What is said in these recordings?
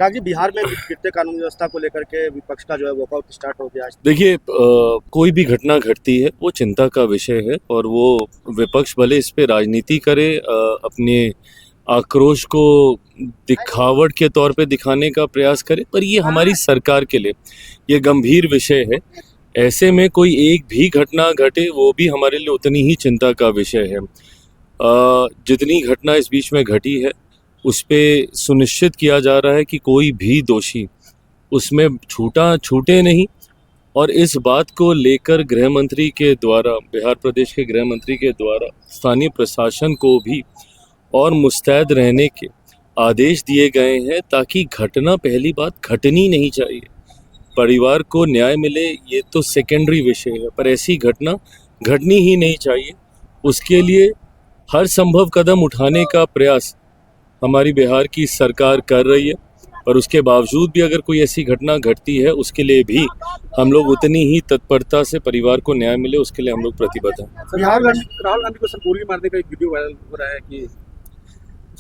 राज जी, बिहार में गिरते कानून व्यवस्था को लेकर के विपक्ष का जो है वॉकआउट स्टार्ट हो गया आज। देखिए, कोई भी घटना घटती है वो चिंता का विषय है और वो विपक्ष भले इस पे राजनीति करे, अपने आक्रोश को दिखावट के तौर पे दिखाने का प्रयास करे, पर ये हमारी सरकार के लिए ये गंभीर विषय है। ऐसे में कोई एक भी घटना घटे वो भी हमारे लिए उतनी ही चिंता का विषय है। जितनी घटना इस बीच में घटी है उस पे सुनिश्चित किया जा रहा है कि कोई भी दोषी उसमें छूटे नहीं, और इस बात को लेकर गृह मंत्री के द्वारा, बिहार प्रदेश के गृह मंत्री के द्वारा स्थानीय प्रशासन को भी और मुस्तैद रहने के आदेश दिए गए हैं, ताकि घटना, पहली बात घटनी नहीं चाहिए, परिवार को न्याय मिले, ये तो सेकेंडरी विषय है, पर ऐसी घटना घटनी ही नहीं चाहिए। उसके लिए हर संभव कदम उठाने का प्रयास हमारी बिहार की सरकार कर रही है, पर उसके बावजूद भी अगर कोई ऐसी घटना घटती है उसके लिए भी हम लोग उतनी ही तत्परता से परिवार को न्याय मिले उसके लिए हम लोग प्रतिबद्ध हैं। बिहार में राहुल गांधी को गोली मारने का एक वीडियो वायरल हो रहा है कि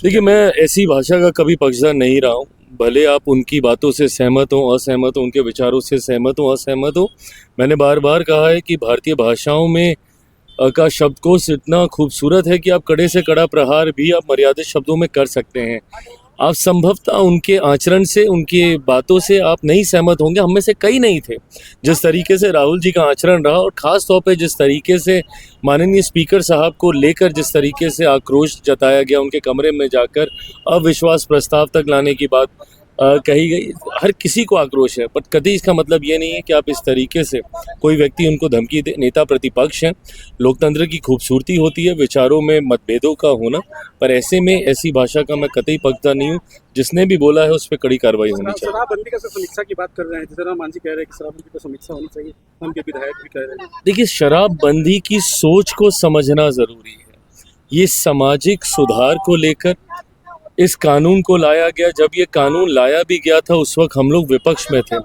देखिए, मैं ऐसी भाषा का कभी पक्षधर नहीं रहा हूँ। भले आप उनकी बातों से सहमत हो, असहमत हो, उनके विचारों से सहमत हो, असहमत हो, मैंने बार बार कहा है कि भारतीय भाषाओं में का शब्दकोश इतना खूबसूरत है कि आप कड़े से कड़ा प्रहार भी आप मर्यादित शब्दों में कर सकते हैं। आप संभवतः उनके आचरण से, उनकी बातों से आप नहीं सहमत होंगे, हम में से कई नहीं थे। जिस तरीके से राहुल जी का आचरण रहा और ख़ास तौर पे जिस तरीके से माननीय स्पीकर साहब को लेकर जिस तरीके से आक्रोश जताया गया, उनके कमरे में जाकर अविश्वास प्रस्ताव तक लाने की बात कही गई, हर किसी को आक्रोश है, पर कभी इसका मतलब ये नहीं है कि आप इस तरीके से कोई व्यक्ति उनको धमकी दे। नेता प्रतिपक्ष हैं, लोकतंत्र की खूबसूरती होती है विचारों में मतभेदों का होना, पर ऐसे में ऐसी भाषा का मैं कतई पक्षधर नहीं हूँ। जिसने भी बोला है उस पर कड़ी कार्रवाई होनी चाहिए। शराबबंदी का समीक्षा की बात कर रहे हैं, जैसे राम मांझी कह रहे हैं कि शराबबंदी पर समीक्षा होनी चाहिए, हम के विधायक भी कह रहे हैं। देखिए, शराबबंदी की सोच को समझना ज़रूरी है। ये सामाजिक सुधार को लेकर इस कानून को लाया गया। जब ये कानून लाया भी गया था उस वक्त हम लोग विपक्ष में थे।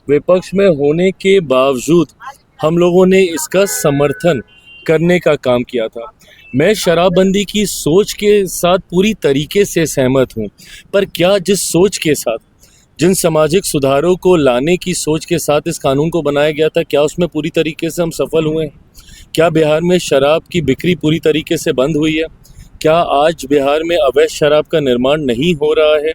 विपक्ष में होने के बावजूद हम लोगों ने इसका समर्थन करने का काम किया था। मैं शराबबंदी की सोच के साथ पूरी तरीके से सहमत हूँ, पर क्या जिस सोच के साथ, जिन सामाजिक सुधारों को लाने की सोच के साथ इस कानून को बनाया गया था, क्या उसमें पूरी तरीके से हम सफल हुए हैं? क्या बिहार में शराब की बिक्री पूरी तरीके से बंद हुई है? क्या आज बिहार में अवैध शराब का निर्माण नहीं हो रहा है?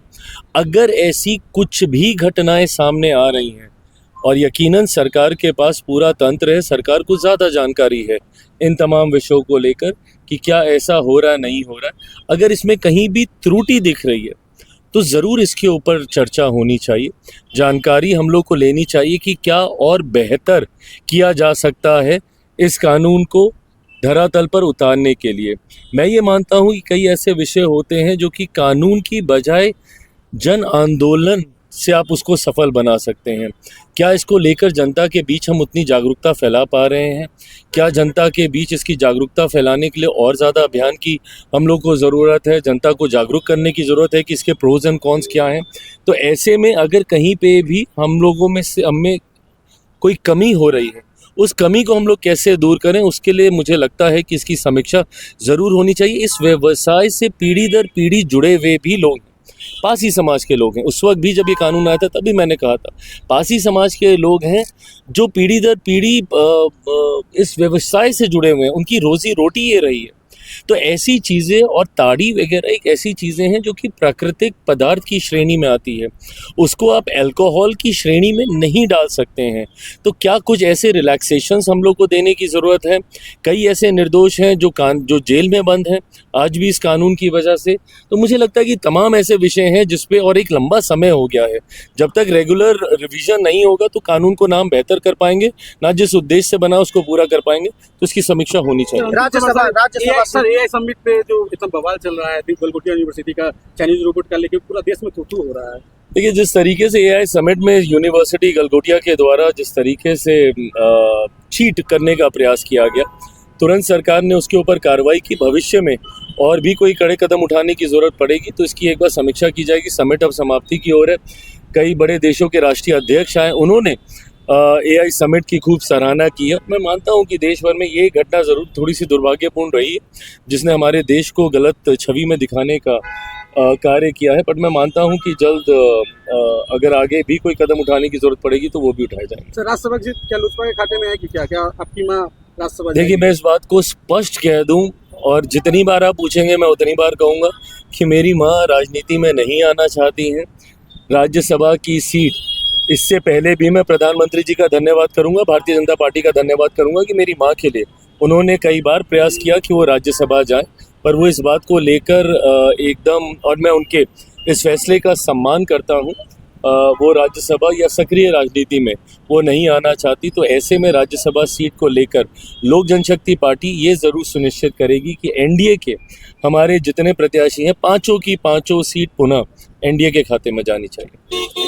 अगर ऐसी कुछ भी घटनाएं सामने आ रही हैं, और यकीनन सरकार के पास पूरा तंत्र है, सरकार को ज़्यादा जानकारी है इन तमाम विषयों को लेकर कि क्या ऐसा हो रहा है, नहीं हो रहा है, अगर इसमें कहीं भी त्रुटि दिख रही है तो ज़रूर इसके ऊपर चर्चा होनी चाहिए। जानकारी हम लोग को लेनी चाहिए कि क्या और बेहतर किया जा सकता है इस कानून को धरातल पर उतारने के लिए। मैं ये मानता हूँ कि कई ऐसे विषय होते हैं जो कि कानून की बजाय जन आंदोलन से आप उसको सफल बना सकते हैं। क्या इसको लेकर जनता के बीच हम उतनी जागरूकता फैला पा रहे हैं? क्या जनता के बीच इसकी जागरूकता फैलाने के लिए और ज़्यादा अभियान की हम लोग को ज़रूरत है? जनता को जागरूक करने की ज़रूरत है कि इसके प्रोज एंड कॉन्स क्या हैं। तो ऐसे में अगर कहीं पे भी हम लोगों में से हमें कोई कमी हो रही है, उस कमी को हम लोग कैसे दूर करें, उसके लिए मुझे लगता है कि इसकी समीक्षा ज़रूर होनी चाहिए। इस व्यवसाय से पीढ़ी दर पीढ़ी जुड़े हुए भी लोग हैं, पासी समाज के लोग हैं। उस वक्त भी जब ये कानून आया था तभी मैंने कहा था, पासी समाज के लोग हैं जो पीढ़ी दर पीढ़ी इस व्यवसाय से जुड़े हुए हैं, उनकी रोजी रोटी ये रही है। तो ऐसी चीज़ें और ताड़ी वगैरह एक ऐसी चीज़ें हैं जो कि प्राकृतिक पदार्थ की श्रेणी में आती है, उसको आप अल्कोहल की श्रेणी में नहीं डाल सकते हैं। तो क्या कुछ ऐसे रिलैक्सेशंस हम लोग को देने की ज़रूरत है? कई ऐसे निर्दोष हैं जो जेल में बंद हैं आज भी इस कानून की वजह से। तो मुझे लगता है कि तमाम ऐसे विषय हैं जिस पे और एक लंबा समय हो गया है, जब तक रेगुलर रिवीजन नहीं होगा तो कानून को ना हम बेहतर कर पाएंगे, ना जिस उद्देश्य से बना उसको पूरा कर पाएंगे। तो इसकी समीक्षा होनी चाहिए। राज्यसभा एआई समिट पे जो इतना बवाल चल रहा है, गलगोटिया यूनिवर्सिटी का चाइनीज रोबोट का लेके पूरा देश में थू हो रहा है। देखिए, जिस तरीके से एआई समिट में यूनिवर्सिटी गलगोटिया के द्वारा जिस तरीके से चीट करने का प्रयास किया गया, तुरंत सरकार ने उसके ऊपर कार्रवाई की। भविष्य में और भी कोई कड़े कदम उठाने की ज़रूरत पड़ेगी तो इसकी एक बार समीक्षा की जाएगी। समिट अब समाप्ति की ओर है। कई बड़े देशों के राष्ट्रीय अध्यक्ष आए, उन्होंने AI समिट की खूब सराहना की है। मैं मानता हूं कि देश भर में ये घटना ज़रूर थोड़ी सी दुर्भाग्यपूर्ण रही है, जिसने हमारे देश को गलत छवि में दिखाने का कार्य किया है। बट मैं मानता हूं कि जल्द अगर आगे भी कोई कदम उठाने की ज़रूरत पड़ेगी तो वो भी उठाए जाएंगे। सर राज्यसभा की सीट क्या लोजपा के खाते में है कि क्या क्या आपकी माँ राज्यसभा देखिए, मैं इस बात को स्पष्ट कह दूं, और जितनी बार आप पूछेंगे मैं उतनी बार कहूँगा कि मेरी माँ राजनीति में नहीं आना चाहती हैं। राज्यसभा की सीट, इससे पहले भी मैं प्रधानमंत्री जी का धन्यवाद करूंगा, भारतीय जनता पार्टी का धन्यवाद करूंगा कि मेरी माँ के लिए उन्होंने कई बार प्रयास किया कि वो राज्यसभा जाए, पर वो इस बात को लेकर एकदम, और मैं उनके इस फैसले का सम्मान करता हूँ, वो राज्यसभा या सक्रिय राजनीति में वो नहीं आना चाहती। तो ऐसे में राज्यसभा सीट को लेकर लोक जनशक्ति पार्टी ये ज़रूर सुनिश्चित करेगी कि एनडीए के हमारे जितने प्रत्याशी हैं, पांचों की पांचों सीट पुनः एनडीए के खाते में जानी चाहिए।